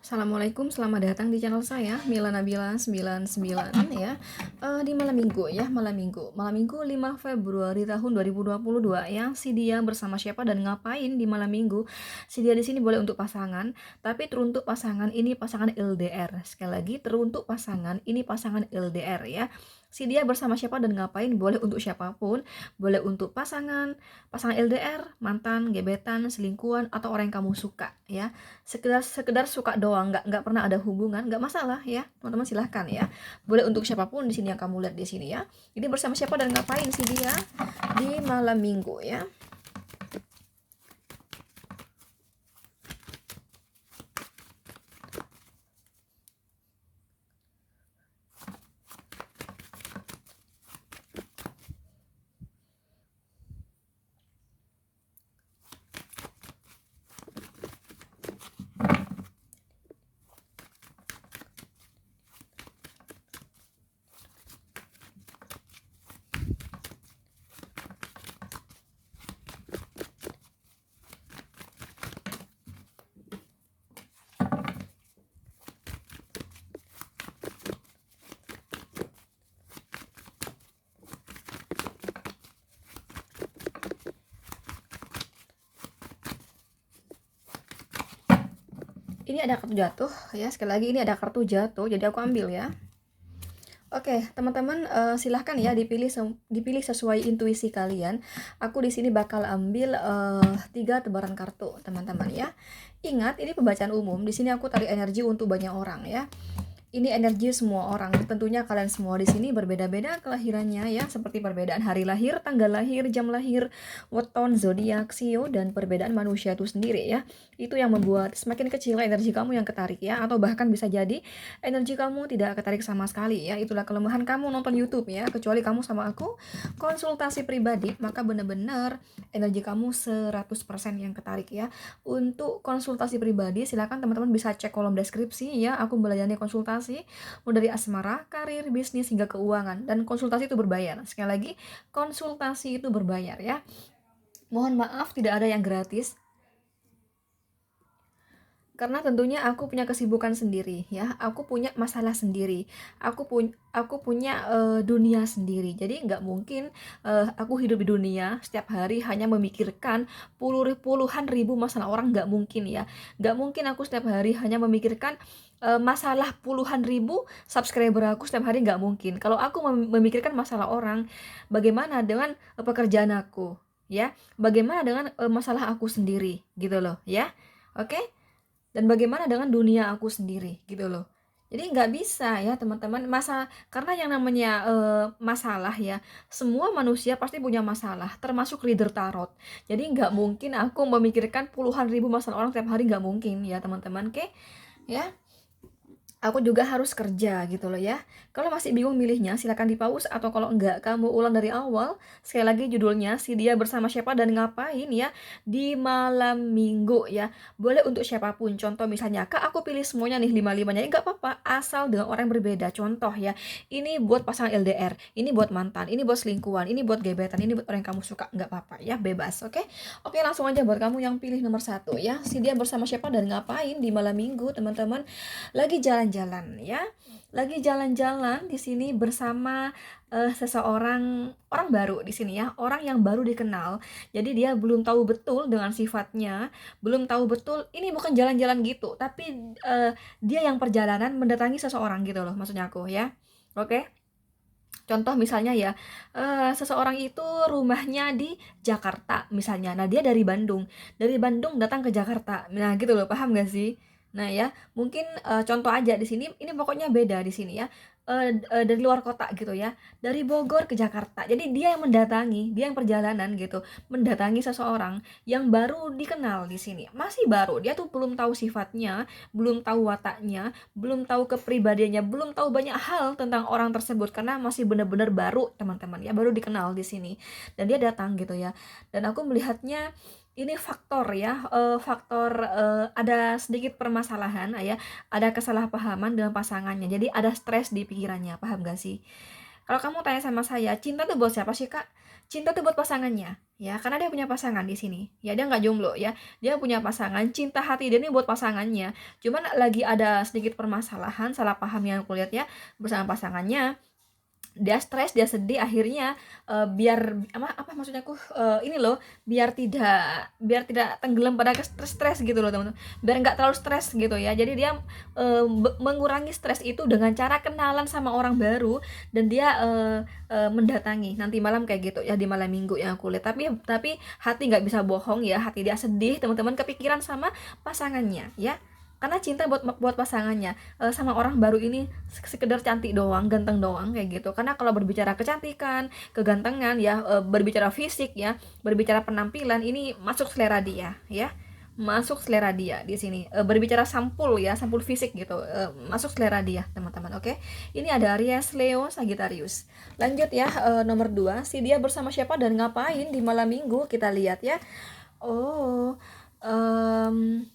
Assalamualaikum, selamat datang di channel saya, Mila Nabila 99 ya. Di malam minggu ya, malam minggu 5 Februari tahun 2022 ya. Si dia bersama siapa dan ngapain di malam minggu? Si dia di sini boleh untuk pasangan, tapi teruntuk pasangan ini pasangan LDR. Sekali lagi, teruntuk pasangan ini pasangan LDR ya. Si dia bersama siapa dan ngapain boleh untuk siapapun, boleh untuk pasangan, pasangan LDR, mantan, gebetan, selingkuhan atau orang yang kamu suka ya. Sekedar suka doang, nggak pernah ada hubungan, nggak masalah ya teman-teman, silahkan ya, boleh untuk siapapun di sini yang kamu lihat di sini ya. Ini bersama siapa dan ngapain sih dia di malam minggu ya. Ini ada kartu jatuh ya, sekali lagi ini ada kartu jatuh, jadi aku ambil ya. Oke, teman-teman, silahkan ya dipilih sesuai intuisi kalian. Aku di sini bakal ambil 3 tebaran kartu, teman-teman ya. Ingat, ini pembacaan umum. Di sini aku tarik energi untuk banyak orang ya. Ini energi semua orang. Tentunya kalian semua di sini berbeda-beda kelahirannya ya, seperti perbedaan hari lahir, tanggal lahir, jam lahir, weton, zodiak, sio, dan perbedaan manusia itu sendiri ya. Itu yang membuat semakin kecil energi kamu yang ketarik ya, atau bahkan bisa jadi energi kamu tidak ketarik sama sekali ya. Itulah kelemahan kamu nonton YouTube ya. Kecuali kamu sama aku konsultasi pribadi, maka benar-benar energi kamu 100% yang ketarik ya. Untuk konsultasi pribadi silakan teman-teman bisa cek kolom deskripsi ya. Aku melayani konsultasi mulai dari asmara, karir, bisnis hingga keuangan, dan konsultasi itu berbayar. Sekali lagi, konsultasi itu berbayar ya. Mohon maaf tidak ada yang gratis, karena tentunya aku punya kesibukan sendiri ya, aku punya masalah sendiri, aku punya dunia sendiri. Jadi nggak mungkin aku hidup di dunia setiap hari hanya memikirkan puluhan ribu masalah orang, nggak mungkin ya. Nggak mungkin aku setiap hari hanya memikirkan masalah puluhan ribu subscriber aku setiap hari, nggak mungkin. Kalau aku memikirkan masalah orang, bagaimana dengan pekerjaan aku ya, bagaimana dengan masalah aku sendiri gitu loh ya. Oke, dan bagaimana dengan dunia aku sendiri gitu loh. Jadi nggak bisa ya teman-teman, karena yang namanya masalah ya, semua manusia pasti punya masalah, termasuk reader tarot. Jadi nggak mungkin aku memikirkan puluhan ribu masalah orang tiap hari, nggak mungkin ya teman-teman. Oke ya, aku juga harus kerja gitu loh ya. Kalau masih bingung milihnya, silakan di pause, atau kalau enggak kamu ulang dari awal. Sekali lagi judulnya, si dia bersama siapa dan ngapain ya di malam minggu ya. Boleh untuk siapapun. Contoh misalnya, Kak aku pilih semuanya nih, 5-5-nya. Enggak apa-apa, asal dengan orang yang berbeda. Contoh ya, ini buat pasangan LDR, ini buat mantan, ini buat selingkuhan, ini buat gebetan, ini buat orang yang kamu suka. Enggak apa-apa ya, bebas. Oke? Oke, langsung aja buat kamu yang pilih nomor 1 ya. Si dia bersama siapa dan ngapain di malam minggu, teman-teman. Lagi jalan-jalan ya, lagi jalan-jalan di sini bersama seseorang, orang baru di sini ya, orang yang baru dikenal. Jadi dia belum tahu betul dengan sifatnya, belum tahu betul ini bukan jalan-jalan gitu, tapi dia yang perjalanan mendatangi seseorang gitu loh, maksudnya aku ya. Oke, contoh misalnya ya, seseorang itu rumahnya di Jakarta misalnya, nah dia dari Bandung datang ke Jakarta, nah gitu loh, paham gak sih? Nah ya, mungkin contoh aja di sini, ini pokoknya beda di sini ya, dari luar kota gitu ya, dari Bogor ke Jakarta. Jadi dia yang mendatangi, dia yang perjalanan gitu, mendatangi seseorang yang baru dikenal di sini, masih baru, dia tuh belum tahu sifatnya, belum tahu wataknya, belum tahu kepribadiannya, belum tahu banyak hal tentang orang tersebut, karena masih benar-benar baru teman-teman ya, baru dikenal di sini, dan dia datang gitu ya. Dan aku melihatnya ini faktor ya, ada sedikit permasalahan ya, ada kesalahpahaman dengan pasangannya, jadi ada stres di pikirannya, paham gak sih? Kalau kamu tanya sama saya, cinta tuh buat siapa sih Kak? Cinta tuh buat pasangannya ya, karena dia punya pasangan di sini. Ya, dia nggak jomblo ya. Dia punya pasangan, cinta hati dia ini buat pasangannya. Cuman lagi ada sedikit permasalahan, salah paham yang aku lihat ya bersama pasangannya. Dia stres, dia sedih, akhirnya biar apa maksudnya aku ini loh, biar tidak tenggelam pada stres gitu loh teman-teman, biar nggak terlalu stres gitu ya. Jadi dia mengurangi stres itu dengan cara kenalan sama orang baru, dan dia mendatangi nanti malam kayak gitu ya, di malam minggu yang aku lihat. Tapi hati nggak bisa bohong ya, hati dia sedih teman-teman, kepikiran sama pasangannya ya, karena cinta buat pasangannya. Sama orang baru ini sekedar cantik doang, ganteng doang kayak gitu. Karena kalau berbicara kecantikan, kegantengan ya, berbicara fisik ya, berbicara penampilan, ini masuk selera dia ya, masuk selera dia di sini. Berbicara sampul ya, sampul fisik gitu, masuk selera dia teman-teman. Oke, ini ada Aries, Leo, Sagittarius. Lanjut ya, nomor 2, si dia bersama siapa dan ngapain di malam minggu, kita lihat ya. Oh, em,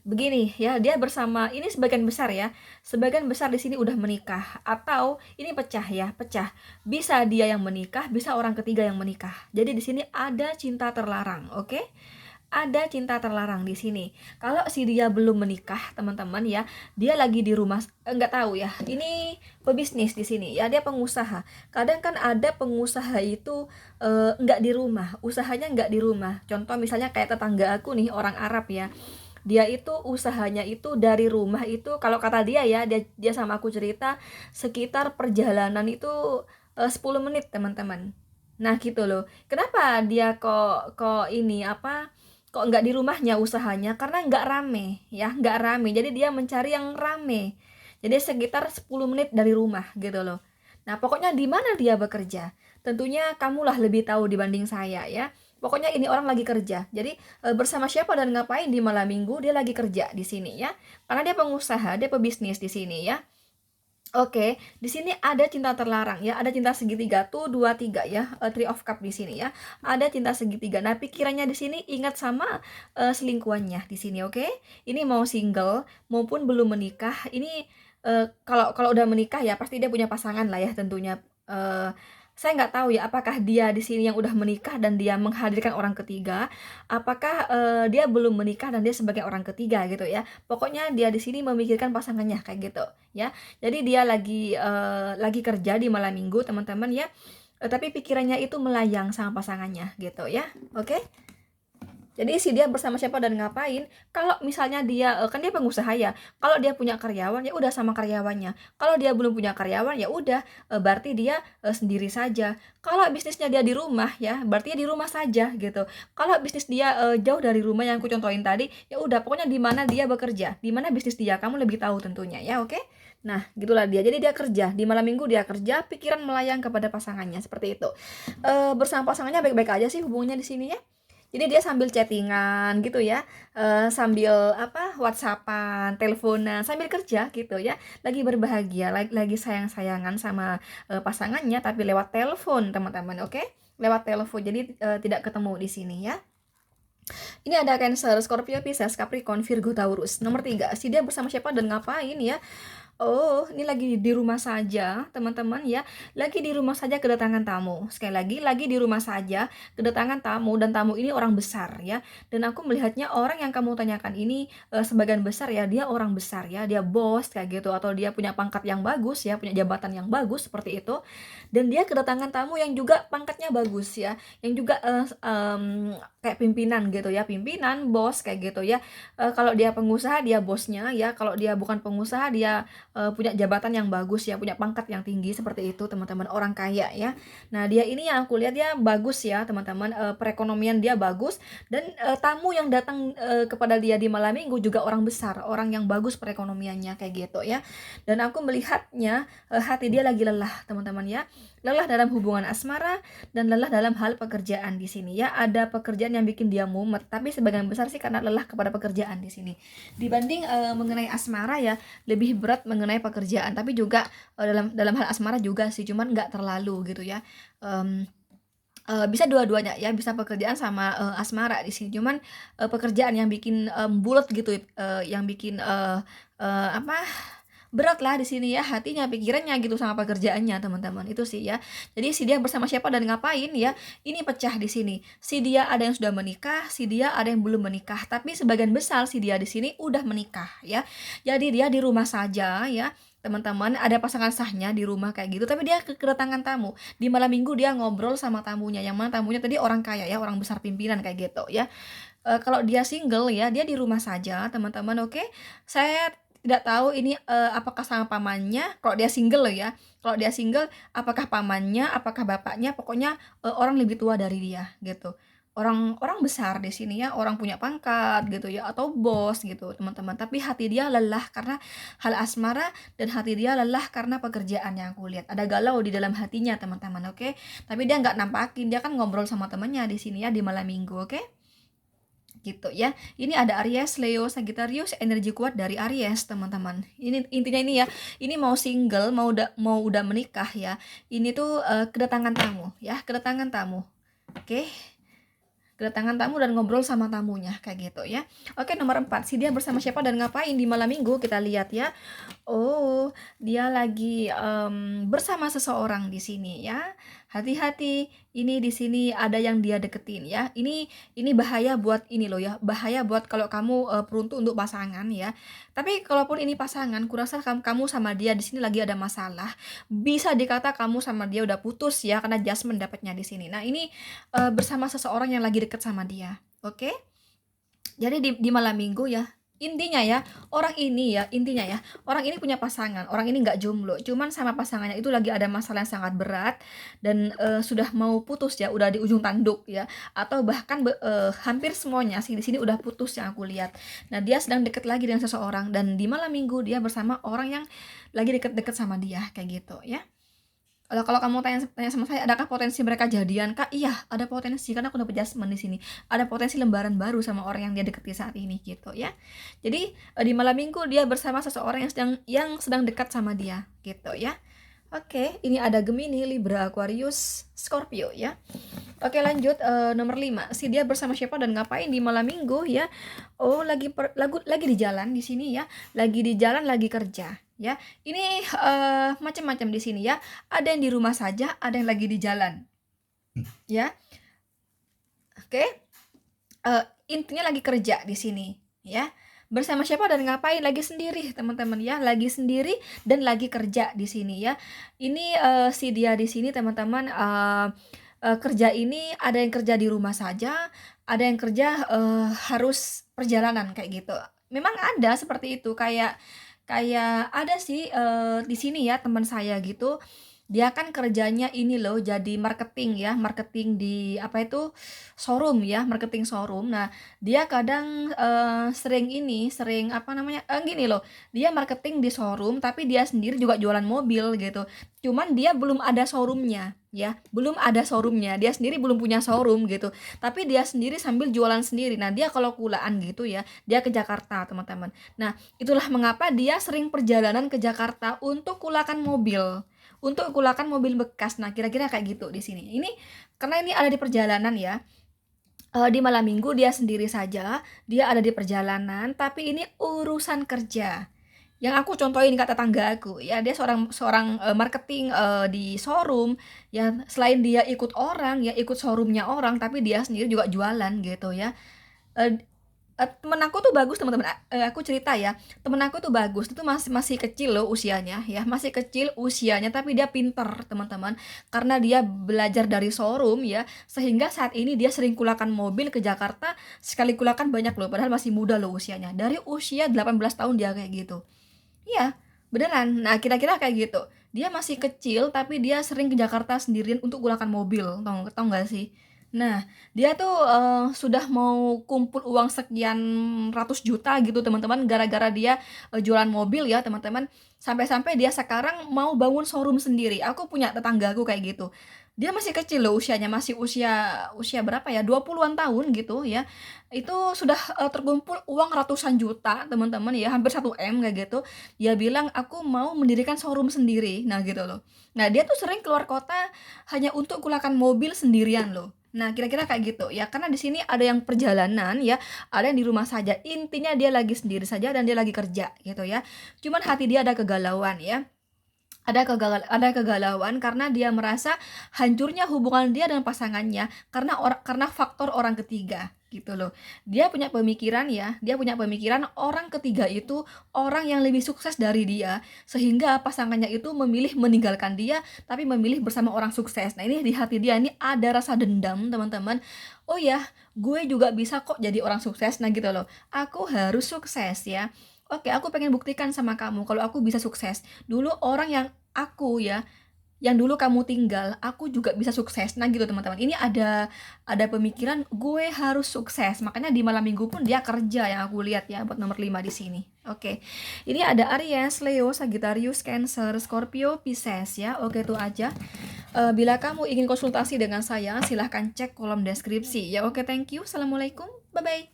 begini ya, dia bersama ini sebagian besar ya. Sebagian besar di sini udah menikah, atau ini pecah ya, pecah. Bisa dia yang menikah, bisa orang ketiga yang menikah. Jadi di sini ada cinta terlarang, oke? Ada cinta terlarang di sini. Kalau si dia belum menikah, teman-teman ya, dia lagi di rumah, nggak tahu ya. Ini pebisnis di sini ya, dia pengusaha. Kadang kan ada pengusaha itu nggak di rumah, usahanya nggak di rumah. Contoh misalnya kayak tetangga aku nih, orang Arab ya, dia itu usahanya itu dari rumah itu, kalau kata dia ya, dia sama aku cerita, sekitar perjalanan itu 10 menit teman-teman. Nah gitu loh, kenapa dia kok ini apa, kok nggak di rumahnya usahanya, karena nggak rame ya, nggak rame, jadi dia mencari yang rame. Jadi sekitar 10 menit dari rumah gitu loh. Nah pokoknya di mana dia bekerja, tentunya kamulah lebih tahu dibanding saya ya. Pokoknya ini orang lagi kerja. Jadi bersama siapa dan ngapain di malam minggu, dia lagi kerja di sini ya. Karena dia pengusaha, dia pebisnis di sini ya. Oke, di sini ada cinta terlarang ya, ada cinta segitiga tuh 2 3 ya, Three of Cup di sini ya. Ada cinta segitiga. Nah, pikirannya di sini ingat sama selingkuhannya di sini, oke? Ini mau single maupun belum menikah. Ini kalau kalau udah menikah ya pasti dia punya pasangan lah ya tentunya. Eh, saya nggak tahu ya apakah dia di sini yang udah menikah dan dia menghadirkan orang ketiga, apakah dia belum menikah dan dia sebagai orang ketiga gitu ya. Pokoknya dia di sini memikirkan pasangannya kayak gitu ya. Jadi dia lagi kerja di malam minggu teman-teman ya, tapi pikirannya itu melayang sama pasangannya gitu ya. Oke. Jadi si dia bersama siapa dan ngapain, kalau misalnya dia kan dia pengusaha ya, kalau dia punya karyawan ya udah sama karyawannya, kalau dia belum punya karyawan ya udah, berarti dia sendiri saja. Kalau bisnisnya dia di rumah ya berarti dia di rumah saja gitu. Kalau bisnis dia jauh dari rumah yang aku contohin tadi, ya udah pokoknya di mana dia bekerja, di mana bisnis dia, kamu lebih tahu tentunya ya, oke? Nah gitulah dia, jadi dia kerja di malam minggu, dia kerja, pikiran melayang kepada pasangannya seperti itu. Bersama pasangannya baik-baik aja sih hubungannya di sini ya. Jadi dia sambil chattingan gitu ya, sambil apa, WhatsAppan, teleponan, sambil kerja gitu ya, lagi berbahagia, lagi sayang-sayangan sama pasangannya, tapi lewat telepon teman-teman, oke? Lewat telepon, jadi tidak ketemu di sini ya. Ini ada Cancer, Scorpio, Pisces, Capricorn, Virgo, Taurus. Nomor 3, si dia bersama siapa dan ngapain ya? Oh, ini lagi di rumah saja, teman-teman ya. Lagi di rumah saja kedatangan tamu. Sekali lagi di rumah saja kedatangan tamu, dan tamu ini orang besar ya. Dan aku melihatnya orang yang kamu tanyakan ini sebagian besar ya, dia orang besar ya, dia bos kayak gitu, atau dia punya pangkat yang bagus ya, punya jabatan yang bagus seperti itu. Dan dia kedatangan tamu yang juga pangkatnya bagus ya, yang juga kayak pimpinan gitu ya, pimpinan, bos kayak gitu ya. Kalau dia pengusaha dia bosnya ya, kalau dia bukan pengusaha dia punya jabatan yang bagus ya, punya pangkat yang tinggi seperti itu teman-teman, orang kaya ya. Nah dia ini yang aku lihat dia bagus ya teman-teman, perekonomian dia bagus, dan tamu yang datang kepada dia di malam minggu juga orang besar, orang yang bagus perekonomiannya kayak gitu ya. Dan aku melihatnya hati dia lagi lelah teman-teman ya, lelah dalam hubungan asmara dan lelah dalam hal pekerjaan di sini ya. Ada pekerjaan yang bikin dia mumet, tapi sebagian besar sih karena lelah kepada pekerjaan di sini. Dibanding mengenai asmara ya, lebih berat mengenai pekerjaan, tapi juga dalam hal asmara juga sih, cuman nggak terlalu gitu ya. Em, bisa dua-duanya ya, bisa pekerjaan sama asmara di sini. Cuman pekerjaan yang bikin bulat gitu, yang bikin apa, berat lah di sini ya hatinya, pikirannya gitu sama pekerjaannya teman-teman. Itu sih ya. Jadi si dia bersama siapa dan ngapain ya, ini pecah di sini. Si dia ada yang sudah menikah, si dia ada yang belum menikah. Tapi sebagian besar si dia di sini udah menikah ya. Jadi dia di rumah saja ya. Teman-teman, ada pasangan sahnya di rumah kayak gitu, tapi dia kedatangan tamu. Di malam minggu dia ngobrol sama tamunya, yang mana tamunya tadi orang kaya ya, orang besar pimpinan kayak gitu ya. Kalau dia single ya, dia di rumah saja teman-teman, oke. Saya tidak tahu ini, apakah sama pamannya, kalau dia single loh ya. Kalau dia single, apakah pamannya, apakah bapaknya, pokoknya, orang lebih tua dari dia, gitu. Orang orang besar di sini ya, orang punya pangkat gitu ya, atau bos gitu, teman-teman. Tapi hati dia lelah karena hal asmara dan hati dia lelah karena pekerjaan yang aku lihat. Ada galau di dalam hatinya, teman-teman, oke. Tapi dia nggak nampakin, dia kan ngobrol sama temannya di sini ya, di malam minggu, oke. Gitu ya. Ini ada Aries, Leo, Sagittarius, energi kuat dari Aries, teman-teman. Ini intinya ini ya. Ini mau single, mau udah menikah ya. Ini tuh kedatangan tamu ya, kedatangan tamu. Oke. Kedatangan tamu dan ngobrol sama tamunya kayak gitu ya. Oke, nomor 4, si dia bersama siapa dan ngapain di malam minggu, kita lihat ya. Oh, dia lagi bersama seseorang di sini ya. Hati-hati, ini di sini ada yang dia deketin ya. Ini bahaya buat ini loh ya. Bahaya buat kalau kamu peruntuk untuk pasangan ya. Tapi kalaupun ini pasangan, kurasa kamu sama dia di sini lagi ada masalah. Bisa dikata kamu sama dia udah putus ya, karena Jasmine dapatnya di sini. Nah, ini bersama seseorang yang lagi deket sama dia. Oke? Jadi di malam minggu ya, intinya ya, orang ini punya pasangan, orang ini nggak jomblo, cuman sama pasangannya itu lagi ada masalah yang sangat berat dan sudah mau putus ya, udah di ujung tanduk ya, atau bahkan hampir semuanya sih di sini udah putus yang aku lihat. Nah, dia sedang deket lagi dengan seseorang dan di malam minggu dia bersama orang yang lagi deket-deket sama dia kayak gitu ya. Kalau kamu tanya sama saya, adakah potensi mereka jadian, Kak? Iya, ada potensi karena aku dapat Jasmine di sini. Ada potensi lembaran baru sama orang yang dia deketi saat ini gitu ya. Jadi di malam minggu dia bersama seseorang yang sedang dekat sama dia gitu ya. Oke, ini ada Gemini, Libra, Aquarius, Scorpio ya. Oke, lanjut nomor 5. Si dia bersama siapa dan ngapain di malam minggu ya? Oh, lagi di jalan di sini ya. Lagi di jalan, lagi kerja ya. Ini macam-macam di sini ya. Ada yang di rumah saja, ada yang lagi di jalan ya. Oke. Intinya lagi kerja di sini ya. Bersama siapa dan ngapain? Lagi sendiri, teman-teman ya. Lagi sendiri dan lagi kerja di sini ya. Ini si dia di sini, teman-teman, kerja ini ada yang kerja di rumah saja, ada yang kerja harus perjalanan kayak gitu. Memang ada seperti itu, kayak kayak ada sih di sini ya teman saya gitu. Dia kan kerjanya ini loh, jadi marketing ya, marketing di apa itu, showroom ya, marketing showroom. Nah, dia kadang sering apa namanya, gini loh, dia marketing di showroom tapi dia sendiri juga jualan mobil gitu. Cuman dia belum ada showroomnya ya, belum ada showroomnya, dia sendiri belum punya showroom gitu. Tapi dia sendiri sambil jualan sendiri. Nah, dia kalau kulaan gitu ya, dia ke Jakarta, teman-teman. Nah, itulah mengapa dia sering perjalanan ke Jakarta untuk kulakan mobil. Untuk kulakan mobil bekas. Nah, kira-kira kayak gitu di sini. Ini karena ini ada di perjalanan ya. Di malam minggu dia sendiri saja, dia ada di perjalanan, tapi ini urusan kerja. Yang aku contohin kata tetangga aku, ya dia seorang seorang marketing di showroom, ya selain dia ikut orang, ya ikut showroomnya orang, tapi dia sendiri juga jualan gitu ya. Eh, Temen aku tuh bagus teman-teman, aku cerita ya, temen aku tuh bagus, itu masih masih kecil loh usianya ya, masih kecil usianya tapi dia pinter teman-teman, karena dia belajar dari showroom ya, sehingga saat ini dia sering kulakan mobil ke Jakarta, sekali kulakan banyak loh, padahal masih muda loh usianya, dari usia 18 tahun dia kayak gitu. Iya, beneran. Nah, kira-kira kayak gitu. Dia masih kecil tapi dia sering ke Jakarta sendirian untuk kulakan mobil, tau nggak sih? Nah, dia tuh sudah mau kumpul uang sekian ratus juta gitu teman-teman, gara-gara dia jualan mobil ya teman-teman. Sampai-sampai dia sekarang mau bangun showroom sendiri. Aku punya tetanggaku kayak gitu. Dia masih kecil loh usianya, masih usia usia berapa ya? 20-an tahun gitu ya. Itu sudah terkumpul uang ratusan juta teman-teman ya, hampir 1 M kayak gitu. Dia bilang aku mau mendirikan showroom sendiri. Nah, gitu loh. Nah, dia tuh sering keluar kota hanya untuk kulakan mobil sendirian loh. Nah, kira-kira kayak gitu ya. Karena di sini ada yang perjalanan ya, ada yang di rumah saja. Intinya dia lagi sendiri saja dan dia lagi kerja gitu ya. Cuman hati dia ada kegalauan ya. Ada kegalauan karena dia merasa hancurnya hubungan dia dengan pasangannya karena faktor orang ketiga gitu loh. Dia punya pemikiran orang ketiga itu orang yang lebih sukses dari dia, sehingga pasangannya itu memilih meninggalkan dia tapi memilih bersama orang sukses. Nah, ini di hati dia ini ada rasa dendam, teman-teman. Oh ya, gue juga bisa kok jadi orang sukses. Nah, gitu loh. Aku harus sukses ya. Oke, aku pengen buktikan sama kamu kalau aku bisa sukses. Dulu orang yang aku ya, yang dulu kamu tinggal, aku juga bisa sukses. Nah gitu teman-teman. Ini ada pemikiran gue harus sukses. Makanya di malam minggu pun dia kerja yang aku lihat ya buat nomor 5 di sini. Oke. Ini ada Aries, Leo, Sagittarius, Cancer, Scorpio, Pisces ya. Oke, itu aja. Bila kamu ingin konsultasi dengan saya, silahkan cek kolom deskripsi ya. Oke, thank you. Assalamualaikum. Bye bye.